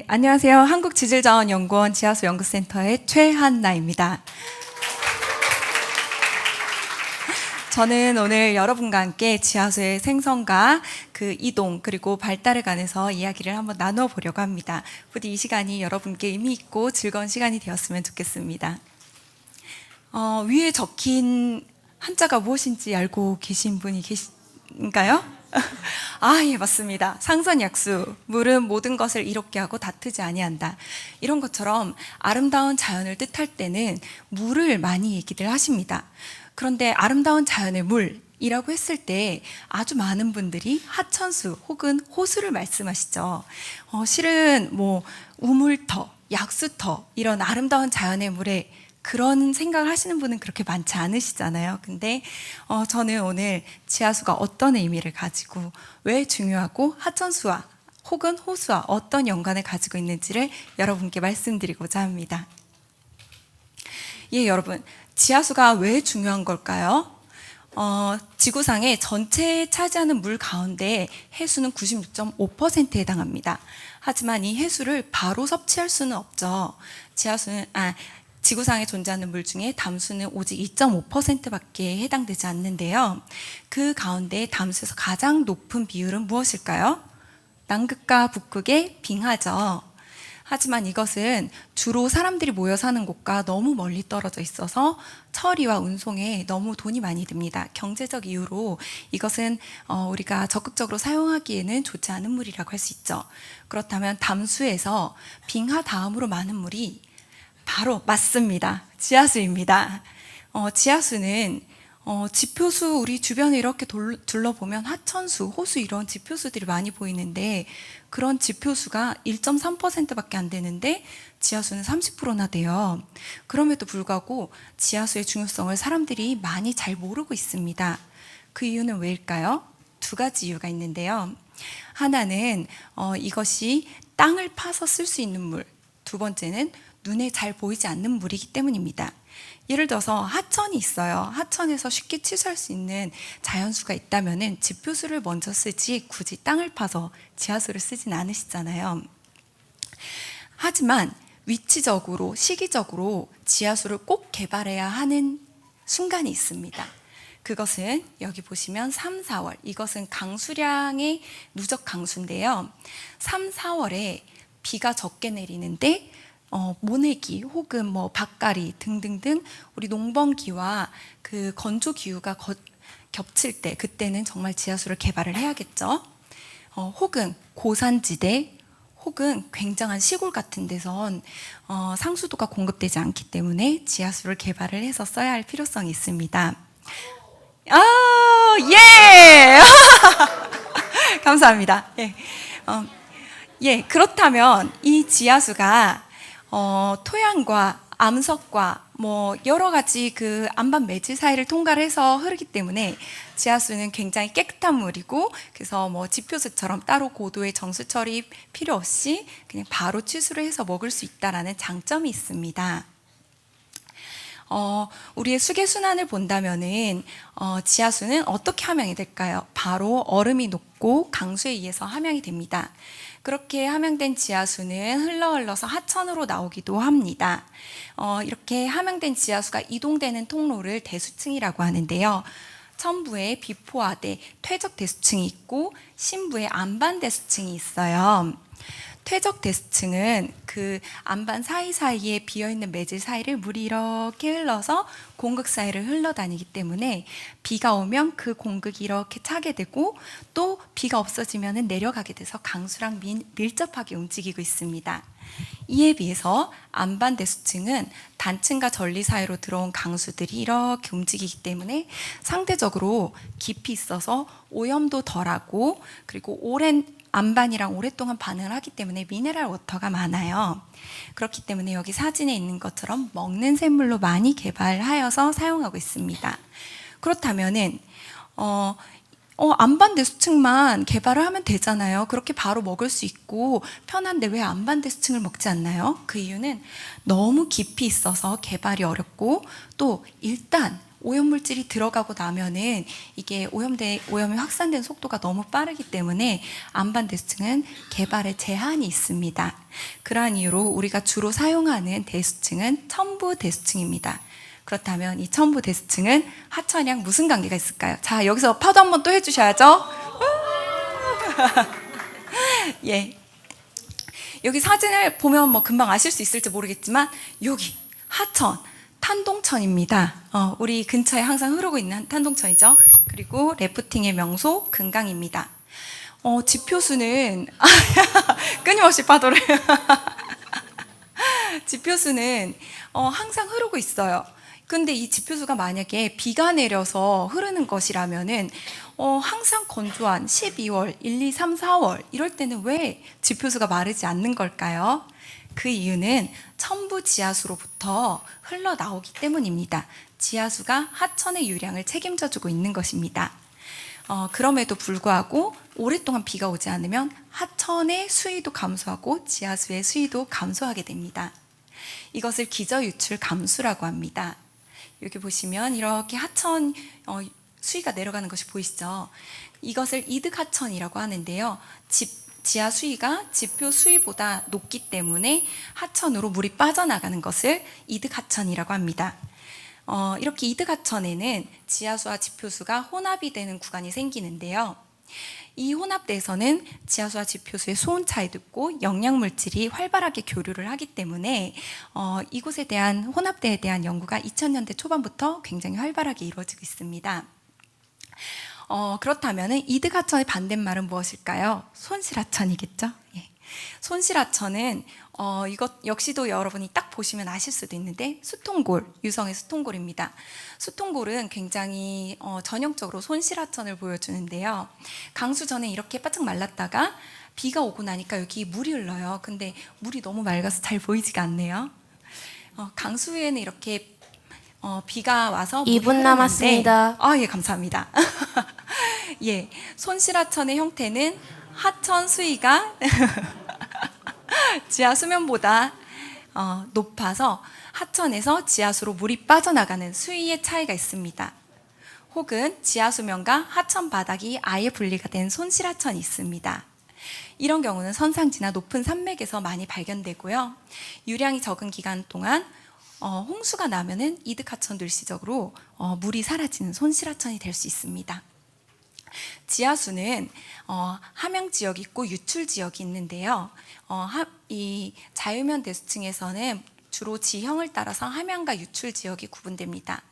네, 안녕하세요. 한국지질자원연구원 지하수 연구센터의 최한나입니다. 저는 오늘 여러분과 함께 지하수의 생성과 그 이동 그리고 발달에 관해서 이야기를 한번 나눠보려고 합니다. 부디 이 시간이 여러분께 의미 있고 즐거운 시간이 되었으면 좋겠습니다. 위에 적힌 한자가 무엇인지 알고 계신 분이 계신가요? 예, 맞습니다. 상선약수, 물은 모든 것을 이롭게 하고 다투지 아니한다. 이런 것처럼 아름다운 자연을 뜻할 때는 물을 많이 얘기를 하십니다. 그런데 아름다운 자연의 물이라고 했을 때 아주 많은 분들이 하천수 혹은 호수를 말씀하시죠. 실은 우물터, 약수터 이런 아름다운 자연의 물에 그런 생각을 하시는 분은 그렇게 많지 않으시잖아요. 근데 저는 오늘 지하수가 어떤 의미를 가지고 왜 중요하고 하천수와 혹은 호수와 어떤 연관을 가지고 있는지를 여러분께 말씀드리고자 합니다. 예, 여러분, 지하수가 왜 중요한 걸까요? 지구상의 전체에 차지하는 물 가운데 해수는 96.5%에 해당합니다. 하지만 이 해수를 바로 섭취할 수는 없죠. 지구상에 존재하는 물 중에 담수는 오직 2.5%밖에 해당되지 않는데요. 그 가운데 담수에서 가장 높은 비율은 무엇일까요? 남극과 북극의 빙하죠. 하지만 이것은 주로 사람들이 모여 사는 곳과 너무 멀리 떨어져 있어서 처리와 운송에 너무 돈이 많이 듭니다. 경제적 이유로 이것은 우리가 적극적으로 사용하기에는 좋지 않은 물이라고 할 수 있죠. 그렇다면 담수에서 빙하 다음으로 많은 물이 바로 맞습니다. 지하수입니다. 지하수는 지표수 우리 주변에 이렇게 둘러보면 하천수, 호수 이런 지표수들이 많이 보이는데 그런 지표수가 1.3%밖에 안 되는데 지하수는 30%나 돼요. 그럼에도 불구하고 지하수의 중요성을 사람들이 많이 잘 모르고 있습니다. 그 이유는 왜일까요? 두 가지 이유가 있는데요. 하나는 이것이 땅을 파서 쓸 수 있는 물, 두 번째는 눈에 잘 보이지 않는 물이기 때문입니다. 예를 들어서 하천이 있어요. 하천에서 쉽게 취수할 수 있는 자연수가 있다면 지표수를 먼저 쓰지 굳이 땅을 파서 지하수를 쓰진 않으시잖아요. 하지만 위치적으로, 시기적으로 지하수를 꼭 개발해야 하는 순간이 있습니다. 그것은 여기 보시면 3, 4월, 이것은 강수량의 누적 강수인데요. 3, 4월에 비가 적게 내리는데 모내기 혹은 밭가리 등등등 우리 농번기와 그 건조 기후가 겹칠 때 그때는 정말 지하수를 개발을 해야겠죠. 혹은 고산지대 혹은 굉장한 시골 같은 데선 상수도가 공급되지 않기 때문에 지하수를 개발을 해서 써야 할 필요성이 있습니다. 예! 감사합니다. 예, 그렇다면 이 지하수가 토양과 암석과 여러 가지 그 안반 매질 사이를 통과를 해서 흐르기 때문에 지하수는 굉장히 깨끗한 물이고 그래서 지표수처럼 따로 고도의 정수 처리 필요 없이 그냥 바로 취수를 해서 먹을 수 있다라는 장점이 있습니다. 우리의 수계순환을 본다면은 지하수는 어떻게 함양이 될까요? 바로 얼음이 녹고 강수에 의해서 함양이 됩니다. 그렇게 함양된 지하수는 흘러서 하천으로 나오기도 합니다. 이렇게 함양된 지하수가 이동되는 통로를 대수층이라고 하는데요. 천부에 비포하대 퇴적 대수층이 있고 신부에 안반 대수층이 있어요. 퇴적 대수층은 그 안반 사이사이에 비어있는 매질 사이를 물이 이렇게 흘러서 공극 사이를 흘러다니기 때문에 비가 오면 그 공극이 이렇게 차게 되고 또 비가 없어지면 내려가게 돼서 강수랑 밀접하게 움직이고 있습니다. 이에 비해서 안반 대수층은 단층과 전리 사이로 들어온 강수들이 이렇게 움직이기 때문에 상대적으로 깊이 있어서 오염도 덜하고 그리고 오랜 안반이랑 오랫동안 반응을 하기 때문에 미네랄 워터가 많아요. 그렇기 때문에 여기 사진에 있는 것처럼 먹는 샘물로 많이 개발하여서 사용하고 있습니다. 그렇다면은 안반 대수층만 개발을 하면 되잖아요. 그렇게 바로 먹을 수 있고 편한데 왜 안반 대수층을 먹지 않나요? 그 이유는 너무 깊이 있어서 개발이 어렵고 또 일단 오염물질이 들어가고 나면은 이게 오염이 확산된 속도가 너무 빠르기 때문에 안반 대수층은 개발에 제한이 있습니다. 그러한 이유로 우리가 주로 사용하는 대수층은 첨부 대수층입니다. 그렇다면 이 첨부 대수층은 하천이랑 무슨 관계가 있을까요? 자, 여기서 파도 한번 또 해주셔야죠. 예. 여기 사진을 보면 뭐 금방 아실 수 있을지 모르겠지만 여기 하천, 탄동천입니다. 우리 근처에 항상 흐르고 있는 탄동천이죠. 그리고 래프팅의 명소 금강입니다. 지표수는 끊임없이 파도를 지표수는 항상 흐르고 있어요. 근데 이 지표수가 만약에 비가 내려서 흐르는 것이라면은 항상 건조한 12월, 1, 2, 3, 4월 이럴 때는 왜 지표수가 마르지 않는 걸까요? 그 이유는 첨부 지하수로부터 흘러나오기 때문입니다. 지하수가 하천의 유량을 책임져주고 있는 것입니다. 그럼에도 불구하고 오랫동안 비가 오지 않으면 하천의 수위도 감소하고 지하수의 수위도 감소하게 됩니다. 이것을 기저유출 감수라고 합니다. 여기 보시면 이렇게 하천 수위가 내려가는 것이 보이시죠? 이것을 이득하천이라고 하는데요. 지하 수위가 지표 수위보다 높기 때문에 하천으로 물이 빠져나가는 것을 이득하천이라고 합니다. 이렇게 이득하천에는 지하수와 지표수가 혼합이 되는 구간이 생기는데요. 이 혼합대에서는 지하수와 지표수의 수온 차이도 있고 영양물질이 활발하게 교류를 하기 때문에 이곳에 대한 혼합대에 대한 연구가 2000년대 초반부터 굉장히 활발하게 이루어지고 있습니다. 그렇다면 이득하천의 반대말은 무엇일까요? 손실하천이겠죠? 예. 손실하천은 이것 역시도 여러분이 딱 보시면 아실 수도 있는데 수통골, 유성의 수통골입니다. 수통골은 굉장히 전형적으로 손실하천을 보여주는데요. 강수 전에 이렇게 바짝 말랐다가 비가 오고 나니까 여기 물이 흘러요. 근데 물이 너무 맑아서 잘 보이지가 않네요. 강수 후에는 이렇게 비가 와서 2분 남았습니다. 예, 감사합니다. 예, 손실하천의 형태는 하천 수위가 지하 수면보다 높아서 하천에서 지하수로 물이 빠져나가는 수위의 차이가 있습니다. 혹은 지하 수면과 하천 바닥이 아예 분리가 된 손실하천이 있습니다. 이런 경우는 선상지나 높은 산맥에서 많이 발견되고요. 유량이 적은 기간 동안 홍수가 나면은 이득하천도 일시적으로 물이 사라지는 손실하천이 될 수 있습니다. 지하수는 함양 지역이 있고 유출 지역이 있는데요. 이 자유면 대수층에서는 주로 지형을 따라서 함양과 유출 지역이 구분됩니다.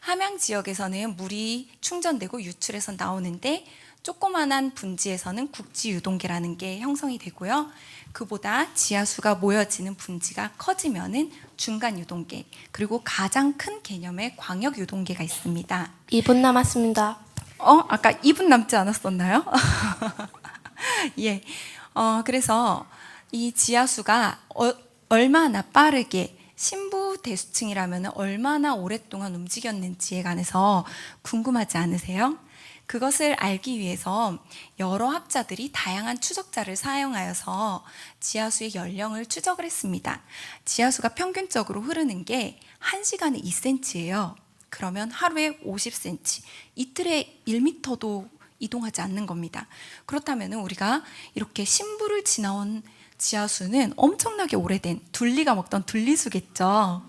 함양 지역에서는 물이 충전되고 유출해서 나오는데 조그만한 분지에서는 국지 유동계라는 게 형성이 되고요. 그보다 지하수가 모여지는 분지가 커지면은 중간 유동계, 그리고 가장 큰 개념의 광역 유동계가 있습니다. 2분 남았습니다. 아까 2분 남지 않았었나요? 예. 그래서 이 지하수가 얼마나 빠르게 신부 대수층이라면 얼마나 오랫동안 움직였는지에 관해서 궁금하지 않으세요? 그것을 알기 위해서 여러 학자들이 다양한 추적자를 사용하여서 지하수의 연령을 추적을 했습니다. 지하수가 평균적으로 흐르는 게 1시간에 2cm예요. 그러면 하루에 50cm, 이틀에 1m도 이동하지 않는 겁니다. 그렇다면 우리가 이렇게 신부를 지나온 지하수는 엄청나게 오래된 둘리가 먹던 둘리수겠죠.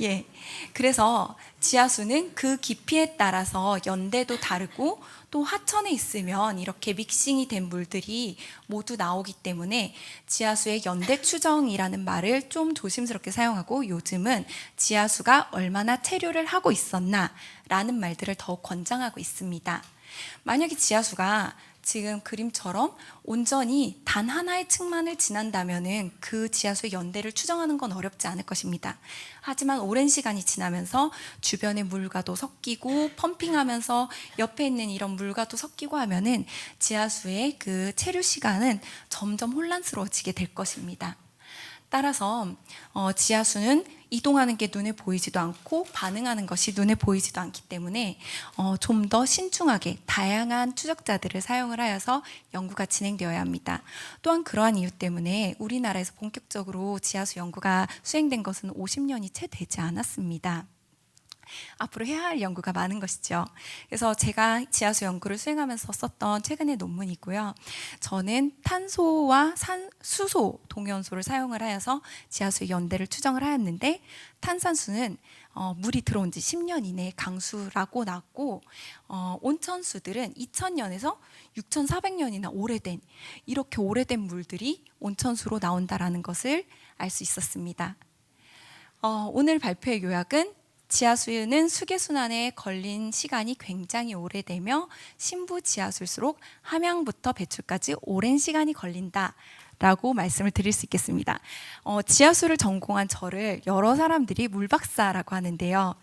예. 그래서 지하수는 그 깊이에 따라서 연대도 다르고 또 하천에 있으면 이렇게 믹싱이 된 물들이 모두 나오기 때문에 지하수의 연대 추정이라는 말을 좀 조심스럽게 사용하고 요즘은 지하수가 얼마나 체류를 하고 있었나라는 말들을 더욱 권장하고 있습니다. 만약에 지하수가 지금 그림처럼 온전히 단 하나의 층만을 지난다면은 그 지하수의 연대를 추정하는 건 어렵지 않을 것입니다. 하지만 오랜 시간이 지나면서 주변의 물과도 섞이고 펌핑하면서 옆에 있는 이런 물과도 섞이고 하면은 지하수의 그 체류 시간은 점점 혼란스러워지게 될 것입니다. 따라서 지하수는 이동하는 게 눈에 보이지도 않고 반응하는 것이 눈에 보이지도 않기 때문에 좀 더 신중하게 다양한 추적자들을 사용을 하여서 연구가 진행되어야 합니다. 또한 그러한 이유 때문에 우리나라에서 본격적으로 지하수 연구가 수행된 것은 50년이 채 되지 않았습니다. 앞으로 해야 할 연구가 많은 것이죠. 그래서 제가 지하수 연구를 수행하면서 썼던 최근의 논문이고요. 저는 탄소와 수소 동위원소를 사용을 하여서 지하수의 연대를 추정을 하였는데, 탄산수는 물이 들어온 지 10년 이내에 강수라고 났고, 온천수들은 2000년에서 6400년이나 오래된, 이렇게 오래된 물들이 온천수로 나온다라는 것을 알 수 있었습니다. 오늘 발표의 요약은 지하수는 수계순환에 걸린 시간이 굉장히 오래되며 신부 지하수일수록 함양부터 배출까지 오랜 시간이 걸린다 라고 말씀을 드릴 수 있겠습니다. 지하수를 전공한 저를 여러 사람들이 물박사라고 하는데요.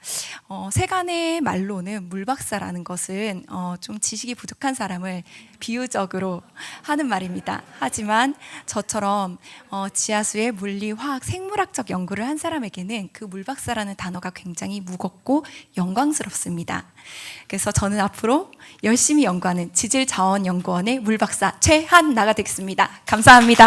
세간의 말로는 물박사라는 것은 좀 지식이 부족한 사람을 비유적으로 하는 말입니다. 하지만 저처럼 지하수의 물리, 화학, 생물학적 연구를 한 사람에게는 그 물박사라는 단어가 굉장히 무겁고 영광스럽습니다. 그래서 저는 앞으로 열심히 연구하는 지질자원연구원의 물박사 최한나가 되겠습니다. 감사합니다.